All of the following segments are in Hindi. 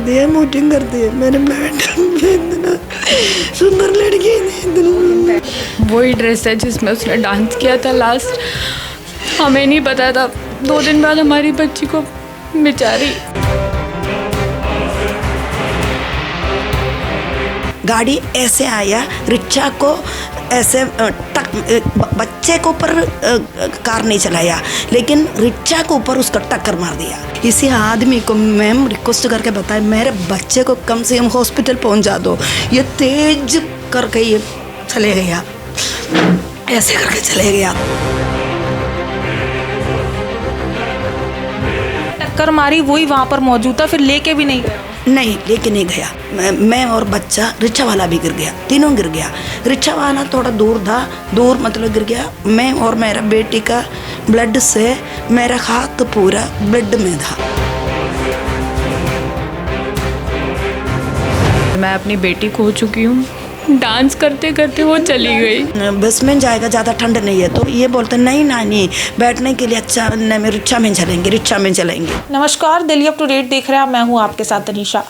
दी है, मोटिंग कर दी है। मैंने इतना सुंदर लड़की नहीं। वही ड्रेस है जिसमें उसने डांस किया था लास्ट। हमें नहीं पता था, 2 दिन बाद हमारी बच्ची को बेचारी। गाड़ी ऐसे आया, रिक्शा को ऐसे बच्चे के ऊपर कार नहीं चलाया, लेकिन रिक्शा के ऊपर उसका टक्कर मार दिया। इसी आदमी को मैम रिक्वेस्ट करके बताया मेरे बच्चे को कम से कम हॉस्पिटल पहुंचा दो। ये तेज करके ये चले गया, ऐसे करके चले गया। टक्कर मारी, वही वहाँ पर मौजूद था, फिर लेके भी नहीं गया? नहीं, लेके नहीं गया। मैं और बच्चा, रिक्शा वाला भी गिर गया, तीनों गिर गया। रिक्शा वाला थोड़ा दूर था, दूर मतलब गिर गया। मैं और मेरा बेटी का ब्लड से मेरा हाथ पूरा ब्लड में था। मैं अपनी बेटी खो चुकी हूँ। डांस करते करते वो चली गई। बस में जाएगा, ज़्यादा ठंड नहीं है, तो ये बोलते नहीं नानी बैठने के लिए अच्छा नहीं, रिक्शा में चलेंगे, रिक्शा में चलेंगे। नमस्कार, दिल्ली अप टू डेट देख रहे हैं, मैं हूं आपके साथ तनीषा।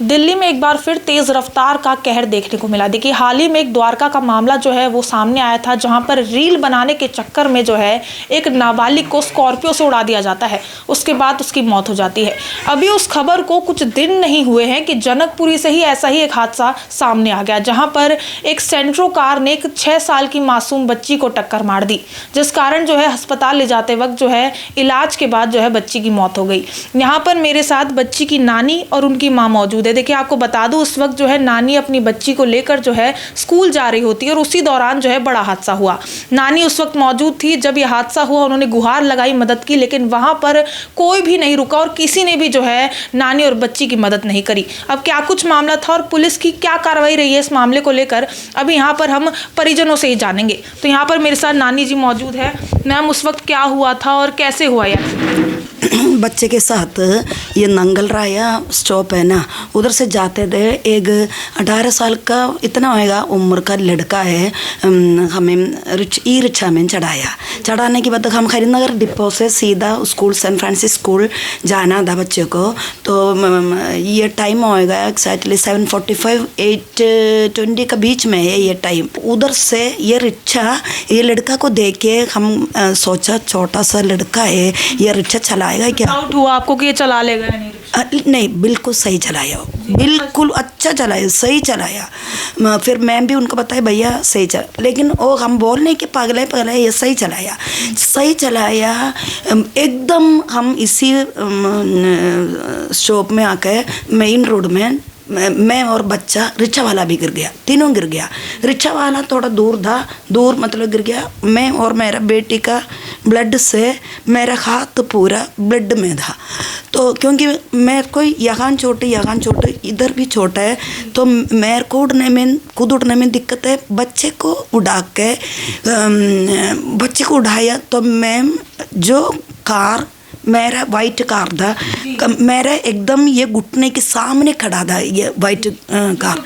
दिल्ली में एक बार फिर तेज रफ्तार का कहर देखने को मिला। देखिए, हाल ही में एक द्वारका का मामला जो है वो सामने आया था, जहां पर रील बनाने के चक्कर में जो है एक नाबालिग को स्कॉर्पियो से उड़ा दिया जाता है, उसके बाद उसकी मौत हो जाती है। अभी उस खबर को कुछ दिन नहीं हुए हैं कि जनकपुरी से ही ऐसा ही एक हादसा सामने आ गया, जहां पर एक सेंट्रो कार ने एक 6 साल की मासूम बच्ची को टक्कर मार दी, जिस कारण जो है अस्पताल ले जाते वक्त जो है इलाज के बाद जो है बच्ची की मौत हो गई। यहाँ पर मेरे साथ बच्ची की नानी और उनकी माँ मौजूद है। देखिए, आपको बता दूं, उस वक्त जो है नानी अपनी बच्ची को लेकर जो है स्कूल जा रही होती है और उसी दौरान जो है बड़ा हादसा हुआ। नानी उस वक्त मौजूद थी जब यह हादसा हुआ, उन्होंने गुहार लगाई मदद की, लेकिन वहां पर कोई भी नहीं रुका और किसी ने भी जो है नानी और बच्ची की मदद नहीं करी। अब क्या कुछ मामला था और पुलिस की क्या कार्रवाई रही है इस मामले को लेकर, अभी यहाँ पर हम परिजनों से ही जानेंगे। तो यहाँ पर मेरे साथ नानी जी मौजूद है। मैम, उस वक्त क्या हुआ था और कैसे हुआ यार? बच्चे के साथ ये नंगल राया स्टॉप है ना, उधर से जाते थे। एक 18 साल का इतना होएगा उम्र का लड़का है, हमें ई रिक्शा में चढ़ाने के बाद हम खरीदनगर डिपो से सीधा स्कूल सेंट फ्रांसिस स्कूल जाना था बच्चे को। तो ये टाइम होएगा एक्जैक्टली 7:45 8:20 का बीच में है ये टाइम। उधर से ये रिक्शा, ये लड़का को देख के हम सोचा छोटा सा लड़का है, ये रिक्शा चलाएगा क्या? डाउट हुआ आपको कि ये चला लेगा या नहीं? नहीं, बिल्कुल सही चलाया, बिल्कुल अच्छा चलाया, सही चलाया। फिर मैं भी उनको बताया भैया सही चला, लेकिन वो हम बोलने के पागल ये सही चलाया, सही चलाया एकदम। हम इसी शॉप में आकर मेन रोड में मैं और बच्चा, रिक्शा वाला भी गिर गया, तीनों गिर गया। रिक्शा वाला थोड़ा दूर था, दूर मतलब गिर गया। मैं और मेरा बेटी का ब्लड से मेरा हाथ पूरा ब्लड में था। तो क्योंकि मेरे को यहाँ चोट इधर भी छोटा है, तो मेरे को खुद उड़ने में दिक्कत है। बच्चे को उठाया तो मैं जो कार, मेरा वाइट कार था, मेरा एकदम ये घुटने के सामने खड़ा था ये वाइट कार।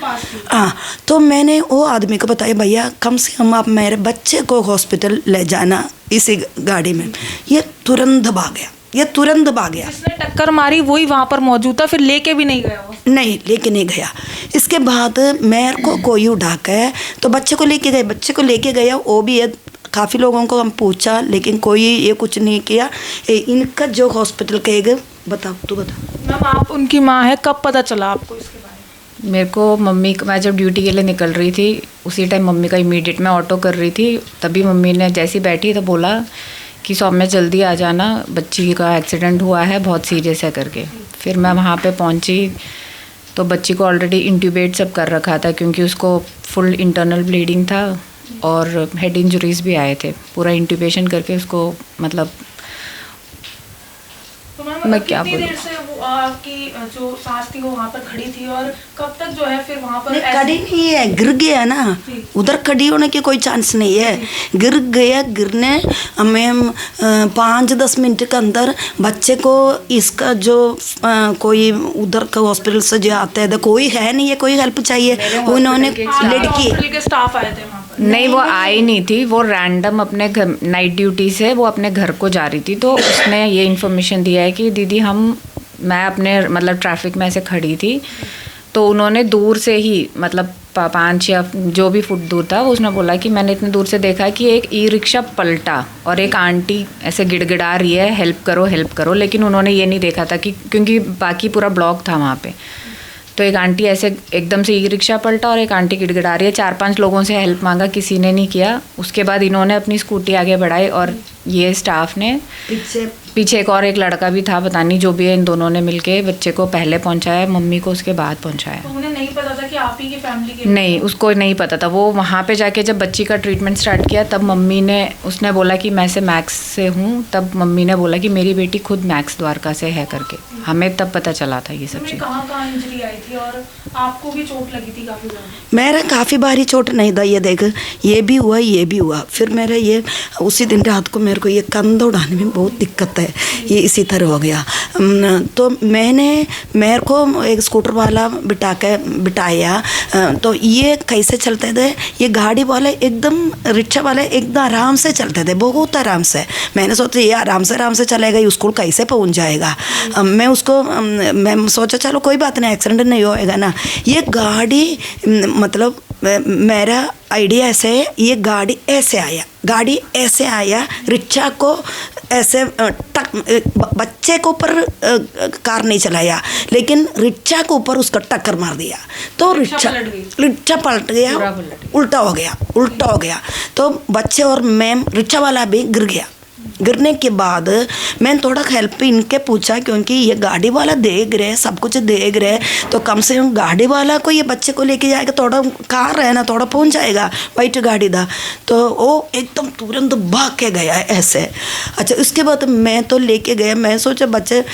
हाँ, तो मैंने वो आदमी को बताया भैया कम से कम आप मेरे बच्चे को हॉस्पिटल ले जाना इसी गाड़ी में। ये तुरंत भाग गया। जिसने टक्कर मारी वही वहाँ पर मौजूद था, फिर लेके भी नहीं गया? नहीं, लेके नहीं गया। इसके बाद मेरे को कोई उठा के तो बच्चे को लेके गया। वो भी काफ़ी लोगों को हम पूछा, लेकिन कोई ये कुछ नहीं किया। इनका जो हॉस्पिटल कहेगा, तू बता। मैम, आप उनकी माँ है, कब पता चला आपको इसके बारे में? मेरे को मैं जब ड्यूटी के लिए निकल रही थी उसी टाइम मम्मी का इमीडिएट मैं ऑटो कर रही थी, तभी मम्मी ने जैसी बैठी तो बोला कि सौम्या जल्दी आ जाना, बच्ची का एक्सीडेंट हुआ है, बहुत सीरियस है करके। फिर मैं वहाँ पे पहुँची तो बच्ची को ऑलरेडी इंट्यूबेट सब कर रखा था, क्योंकि उसको फुल इंटरनल ब्लीडिंग था और हेड इंजरीज भी आए थे। पूरा इंट्यूबेशन करके उसको मतलब तो मैं क्या बोलूं? देर से वो आपकी जो सांस थी वो वहाँ पर खड़ी थी और कब तक जो है फिर वहाँ पर खड़ी नहीं है, गिर गया ना, उधर खड़ी होने की कोई चांस नहीं है। गिर गया, गिरने हमें 5-10 मिनट के अंदर बच्चे को इसका जो कोई उधर का हॉस्पिटल से जो आते हैं, कोई है नहीं है, कोई हेल्प चाहिए। उन्होंने लड़की के स्टाफ आए थे वहाँ पर? नहीं, वो आई नहीं थी, वो रैंडम अपने घर नाइट ड्यूटी से वो अपने घर को जा रही थी, तो उसने ये इन्फॉर्मेशन दिया है कि दीदी हम मैं अपने मतलब ट्रैफिक में ऐसे खड़ी थी, तो उन्होंने दूर से ही मतलब 5 या जो भी फुट दूर था, उसने बोला कि मैंने इतने दूर से देखा कि एक ई रिक्शा पलटा और एक आंटी ऐसे गिड़गिड़ा रही है हेल्प करो, लेकिन उन्होंने ये नहीं देखा था कि क्योंकि बाकी पूरा ब्लॉक था वहाँ पे, तो एक आंटी ऐसे एकदम से ई रिक्शा पलटा और एक आंटी गिड़गिड़ा रही है। 4-5 लोगों से हेल्प मांगा, किसी ने नहीं किया। उसके बाद इन्होंने अपनी स्कूटी आगे बढ़ाई और ये स्टाफ ने पीछे एक और एक लड़का भी था, पता नहीं जो भी है, इन दोनों ने मिलके बच्चे को पहले पहुंचाया, मम्मी को उसके बाद पहुंचाया। तो उन्हें नहीं पता था कि आप ही की फैमिली के? नहीं, उसको नहीं पता था। वो वहाँ पे जाके जब बच्ची का ट्रीटमेंट स्टार्ट किया तब मम्मी ने, उसने बोला कि मैं से मैक्स से हूँ, तब मम्मी ने बोला कि मेरी बेटी खुद मैक्स द्वारका से है करके। हमें तब पता चला था ये सब चीज़। कहाँ इंजरी आई थी और आपको भी चोट लगी थी काफ़ी ज़्यादा? मेरा काफ़ी भारी चोट नहीं था, ये देख ये भी हुआ। फिर मेरा ये उसी दिन रात को मेरे को ये कंध उड़ाने में बहुत दिक्कत है, ये इसी तरह हो गया। तो मेरे को एक स्कूटर वाला बिठाया, तो ये कैसे चलते थे, ये गाड़ी वाले एकदम रिक्शा वाले एकदम आराम से चलते थे, बहुत आराम से। मैंने सोचा ये आराम से चलेगा, ये स्कूल कैसे पहुंच जाएगा। मैं सोचा चलो कोई बात नहीं, एक्सीडेंट नहीं होएगा ना। ये गाड़ी मतलब मेरा आइडिया ऐसे है, ये गाड़ी ऐसे आया, रिक्शा को ऐसे बच्चे के ऊपर कार नहीं चलाया, लेकिन रिक्शा के ऊपर उसका टक्कर मार दिया, तो रिक्शा पलट गया, उल्टा हो गया। तो बच्चे और मैम रिक्शा वाला भी गिर गया। गिरने के बाद मैंने थोड़ा हेल्प इनके पूछा, क्योंकि ये गाड़ी वाला देख रहे, सब कुछ देख रहे, तो कम से कम गाड़ी वाला को ये बच्चे को लेके जाएगा, थोड़ा कार है ना, थोड़ा पहुंच जाएगा, वाइट गाड़ी था। तो वो एकदम तुरंत भाग के गया ऐसे। अच्छा, उसके बाद मैं तो लेके गया, मैं सोचा बच्चे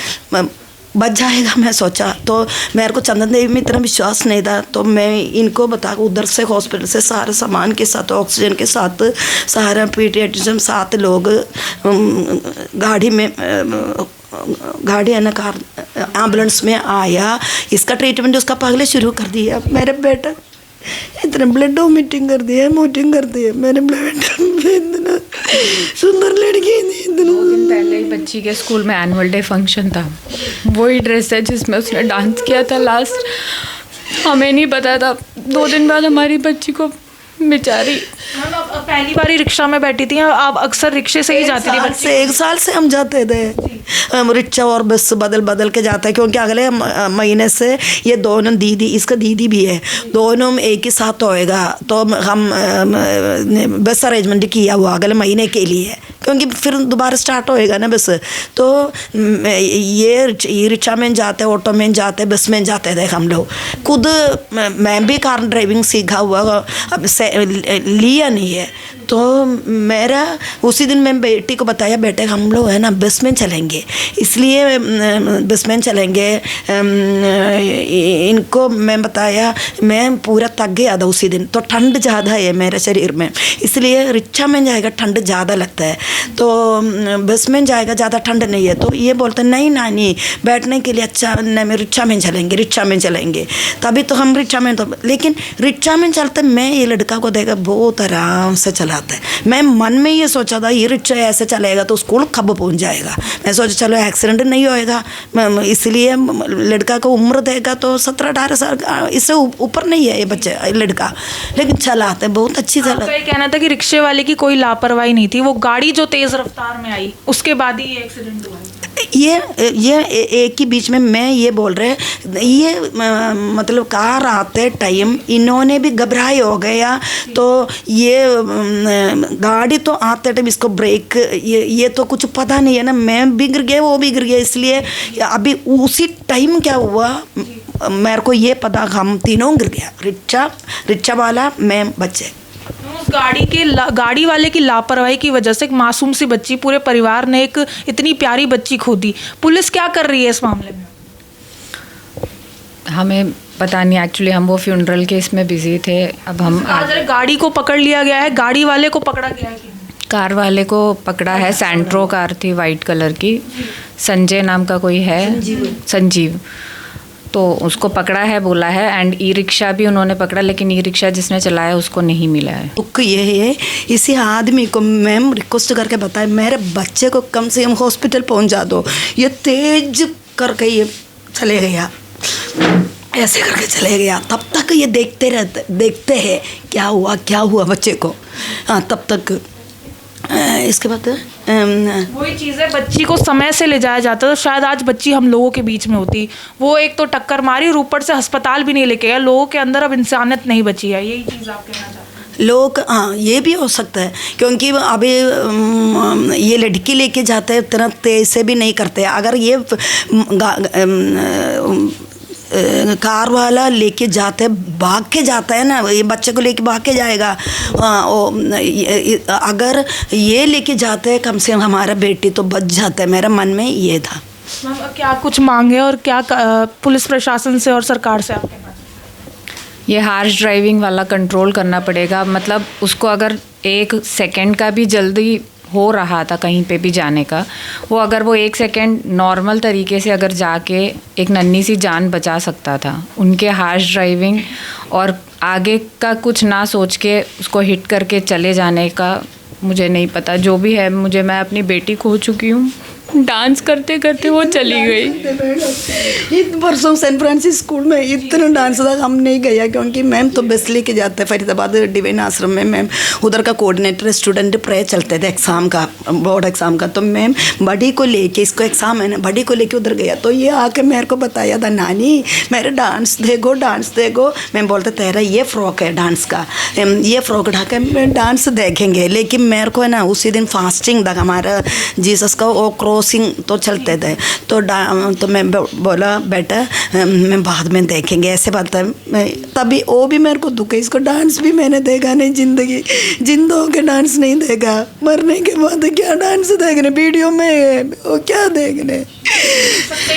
बच जाएगा, मैं सोचा। तो मेरे को चंदन देवी में इतना विश्वास नहीं था, तो मैं इनको बता उधर से हॉस्पिटल से सारे सामान के साथ, ऑक्सीजन के साथ, सारा पीडियाट्रिशियन 7 लोग गाड़ी है ना, कार एम्बुलेंस में आया। इसका ट्रीटमेंट उसका पहले शुरू कर दिया। मेरे बेटा इतना ब्लड वोमिटिंग कर दिया, मेरे बेटा इतना सुंदर लड़की थी। 2 दिन पहले ही बच्ची के स्कूल में एनुअल डे फंक्शन था, वही ड्रेस है जिसमें उसने डांस किया था लास्ट। हमें नहीं पता था, 2 दिन बाद हमारी बच्ची को बेचारी। पहली बार रिक्शा में बैठी थी, आप अक्सर रिक्शे से ही जाती थी? 1 साल से हम जाते थे, हम रिक्शा और बस बदल के जाते हैं, क्योंकि अगले महीने से ये दोनों दीदी, इसका दीदी भी है, दोनों एक ही साथ होएगा। तो हम बस अरेंजमेंट किया हुआ अगले महीने के लिए, क्योंकि फिर दोबारा स्टार्ट होएगा ना बस। तो ये रिक्शा में जाते, ऑटो में जाते, बस में जाते थे हम लोग। खुद मैं भी कार ड्राइविंग सीखा हुआ, अब से लिया नहीं है। तो मेरा उसी दिन मैं बेटी को बताया, बेटे हम लोग है ना बस में चलेंगे, इसलिए बस में चलेंगे। इनको मैं बताया, मैं पूरा थक गया था उसी दिन, तो ठंड ज़्यादा है मेरे शरीर में, इसलिए रिक्शा में जाएगा ठंड ज़्यादा लगता है, तो बस में जाएगा ज़्यादा ठंड नहीं है। तो ये बोलते नहीं नानी बैठने के लिए अच्छा नहीं, रिक्शा में चलेंगे। तभी तो हम रिक्शा में, तो लेकिन रिक्शा में चलते मैं ये लड़का को देखा बहुत आराम से चलाता है। मैं मन में ये सोचा था ये रिक्शा ऐसे चलेगा तो स्कूल कब पहुंच जाएगा। मैं सोचा चलो एक्सीडेंट नहीं होएगा, इसलिए लड़का को उम्र देगा तो 17-18 साल, इससे ऊपर नहीं है ये बच्चे लड़का, लेकिन चलाते बहुत अच्छी चला। ये कहना था कि रिक्शे वाले की कोई लापरवाही नहीं थी, वो गाड़ी जो तेज रफ्तार में आई उसके बाद ही ये एक्सीडेंट हुआ। ये एक ही बीच में मैं ये बोल रहे, ये मतलब कार आते टाइम इन्होंने भी घबराए हो गया, तो ये गाड़ी तो आते टाइम इसको ब्रेक ये तो कुछ पता नहीं है ना, मैं भी गिर गया वो भी गिर गया, इसलिए अभी उसी टाइम क्या हुआ मेरे को ये पता, हम तीनों गिर गया, रिक्शा वाला, मैं, बच्चे। उस गाड़ी वाले की लापरवाही की वजह से एक मासूम सी बच्ची, पूरे परिवार ने एक इतनी प्यारी बच्ची खो दी। पुलिस क्या कर रही है इस मामले में? हमें पता नहीं, एक्चुअली हम वो फ्यूनरल के इसमें बिजी थे। अब हम गाड़ी को पकड़ लिया गया है, गाड़ी वाले को पकड़ा गया है? कार वाले को पकड़ा है, सैंट्रो कार थी वाइट कलर की, संजय नाम का कोई है, संजीव, तो उसको पकड़ा है बोला है। एंड ई रिक्शा भी उन्होंने पकड़ा, लेकिन ई रिक्शा जिसने चलाया उसको नहीं मिला है। दुख ये है, इसी आदमी को मैम रिक्वेस्ट करके बताए मेरे बच्चे को कम से कम हॉस्पिटल पहुंचा दो, ये तेज करके ये चले गया, ऐसे करके चले गया। तब तक ये देखते हैं क्या हुआ बच्चे को। हाँ, तब तक इसके बाद वही चीज़ है, बच्ची को समय से ले जाया जाता तो शायद आज बच्ची हम लोगों के बीच में होती। वो एक तो टक्कर मारी और ऊपर से अस्पताल भी नहीं लेके गया। लोगों के अंदर अब इंसानियत नहीं बची है, यही चीज़ आप कहना चाहते हैं? लोग, हाँ, ये भी हो सकता है क्योंकि अभी ये लड़की लेके जाते हैं इतना तेज से भी नहीं करते। अगर ये कार वाला लेके जाते भाग के जाता है ना, ये बच्चे को लेके भाग के जाएगा। अगर ये लेके जाते हैं कम से कम हमारा बेटी तो बच जाता है। मेरा मन में ये था। मैम, क्या कुछ मांगे और क्या पुलिस प्रशासन से और सरकार से आप कहना चाहते हैं? ये हार्श ड्राइविंग वाला कंट्रोल करना पड़ेगा। मतलब उसको अगर 1 सेकंड का भी जल्दी हो रहा था कहीं पे भी जाने का, वो अगर वो 1 सेकंड नॉर्मल तरीके से अगर जाके एक नन्ही सी जान बचा सकता था। उनके हार्श ड्राइविंग और आगे का कुछ ना सोच के उसको हिट करके चले जाने का मुझे नहीं पता। जो भी है, मैं अपनी बेटी खो चुकी हूँ। डांस करते करते वो चली गई। इन वर्षों सैन फ्रांसिस स्कूल में इतना डांस था, हम नहीं गया क्योंकि मैम तो बस लेके जाते फरीदाबाद डिवाइन आश्रम में। मैम उधर का कोऑर्डिनेटर स्टूडेंट प्रे चलते थे एग्ज़ाम का, बोर्ड एग्ज़ाम का। तो मैम बड़ी को लेके, इसको एग्ज़ाम है ना, बड़ी को लेके उधर गया तो ये आके मेरे को बताया था, नानी मेरे डांस देखो। मैम बोलते तेरा ये फ्रॉक है डांस का, ये फ्रॉक उठा के मैं डांस देखेंगे। लेकिन मेरे को है ना उसी दिन फास्टिंग था हमारा जीसस का, वो क्रॉसिंग तो चलते थे। तो मैं बोला बेटा मैं बाद में देखेंगे, ऐसे बात है। तभी वो भी मेरे को दुख है, इसको डांस भी मैंने देखा नहीं जिंदगी, जिंदा होकर डांस नहीं देखा, मरने के बाद क्या डांस देखने, वीडियो में वो क्या देखने।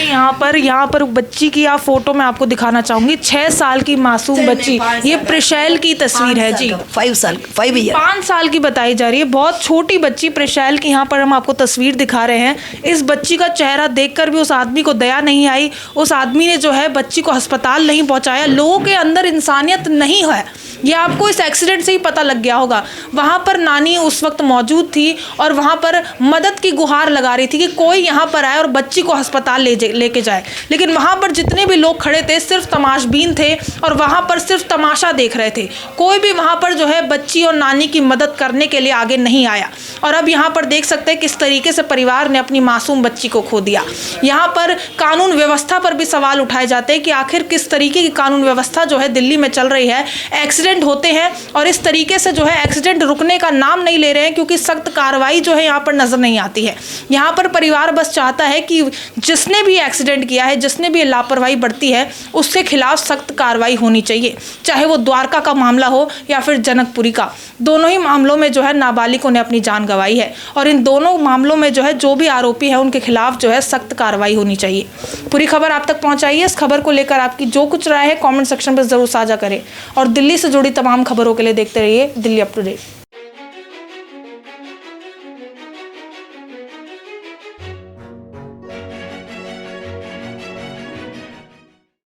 यहाँ पर बच्ची की आप फोटो मैं आपको दिखाना चाहूंगी। 6 साल की मासूम बच्ची, ये प्रिशैल की तस्वीर है जी। 5 ईयर 5 साल की बताई जा रही है, बहुत छोटी बच्ची प्रिशैल की। यहाँ पर हम आपको तस्वीर दिखा रहे हैं। इस बच्ची का चेहरा देखकर भी उस आदमी को दया नहीं आई। उस आदमी ने जो है बच्ची को अस्पताल नहीं पहुंचाया। लोगों के अंदर इंसानियत नहीं है, ये आपको इस एक्सीडेंट से ही पता लग गया होगा। वहाँ पर नानी उस वक्त मौजूद थी और वहाँ पर मदद की गुहार लगा रही थी कि कोई यहाँ पर आए और बच्ची को अस्पताल लेके जाए। लेकिन वहाँ पर जितने भी लोग खड़े थे सिर्फ तमाशबीन थे और वहाँ पर सिर्फ तमाशा देख रहे थे। कोई भी वहाँ पर जो है बच्ची और नानी की मदद करने के लिए आगे नहीं आया। और अब यहाँ पर देख सकते हैं किस तरीके से परिवार ने अपनी मासूम बच्ची को खो दिया। यहाँ पर कानून व्यवस्था पर भी सवाल उठाए जाते हैं कि आखिर किस तरीके की कानून व्यवस्था जो है दिल्ली में चल रही है। एक्सीडेंट होते हैं और इस तरीके से जो है एक्सीडेंट रुकने का नाम नहीं ले रहे हैं क्योंकि सख्त कार्रवाई जो है यहाँ पर नजर नहीं आती है। यहाँ पर परिवार बस चाहता है कि जिसने भी एक्सीडेंट किया है, जिसने भी लापरवाही बरती है, उसके खिलाफ सख्त कार्रवाई होनी चाहिए, चाहे वो द्वारका का मामला हो या फिर जनकपुरी का। दोनों ही मामलों में जो है नाबालिगों ने अपनी जान गंवाई है और इन दोनों मामलों में जो है जो भी आरोपी है उनके खिलाफ जो है सख्त कार्रवाई होनी चाहिए। पूरी खबर आप तक पहुंचाइए। इस खबर को लेकर आपकी जो कुछ राय है कमेंट सेक्शन पर जरूर साझा करें और दिल्ली से जुड़ी तमाम खबरों के लिए देखते रहिए दिल्ली अप टू डेट।